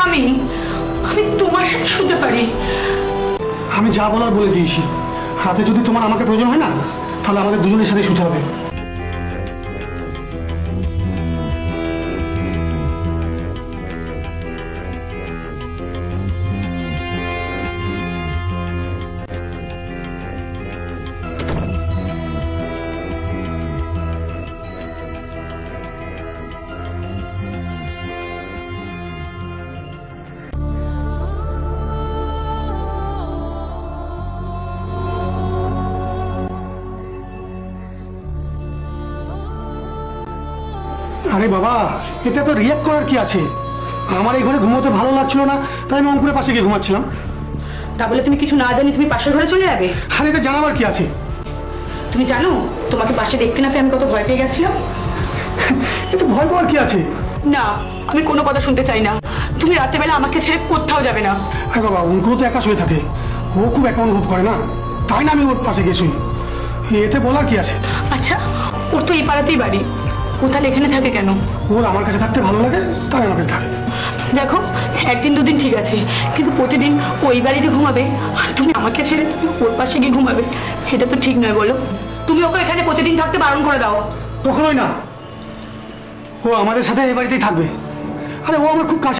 আমি আমি তোমার সাথে শুতে পারি। আমি যা বলার বলে দিয়েছি, রাতে যদি তোমার আমাকে প্রয়োজন হয় না, তাহলে আমাদের দুজনের সাথে শুতে হবে। আরে বাবা, এটা তো রিয়াক্ট করার কি আছে? আমার এই ঘরে ঘুমোতে ভালো লাগছিল না, তাই আমি অঙ্কুরের পাশে গিয়ে ঘুমাচ্ছিলাম। তা বলে তুমি কিছু না জানি তুমি পাশের ঘরে চলে যাবে? আরে এটা জানাবার কি আছে? তুমি জানো তোমাকে পাশে দেখতে না পেয়ে আমি কত ভয় পেয়ে গেছিলাম। এতে ভয় পাওয়ার কি আছে? না, আমি কোনো কথা শুনতে চাই না। তুমি রাতেবেলা আমাকে ছেড়ে কোথাও যাবে না। আরে বাবা, অঙ্কুরও তো একা শুয়ে থাকে, ও খুব একা অনুভব করে না, তাই না আমি ওর পাশে গিয়ে শুই। এতে বলার কি আছে? আচ্ছা, ওর তো এই পাড়াতেই বাড়ি, ও তাহলে এখানে থাকে কেন? ওর আমার কাছে থাকতে ভালো লাগে, তাই আমার কাছে থাকে। দেখো, একদিন দুদিন ঠিক আছে, কিন্তু প্রতিদিন ওই বাড়িতে ঘুমাবে আর তুমি আমাকে ছেড়ে তুমি ওর পাশে গিয়ে ঘুমাবে, এটা তো ঠিক নয় বলো। তুমি ওকে এখানে প্রতিদিন থাকতে বারণ করে দাও। কখনোই না, ও আমাদের সাথে এই বাড়িতেই থাকবে। আরে ও আমার খুব কাছে।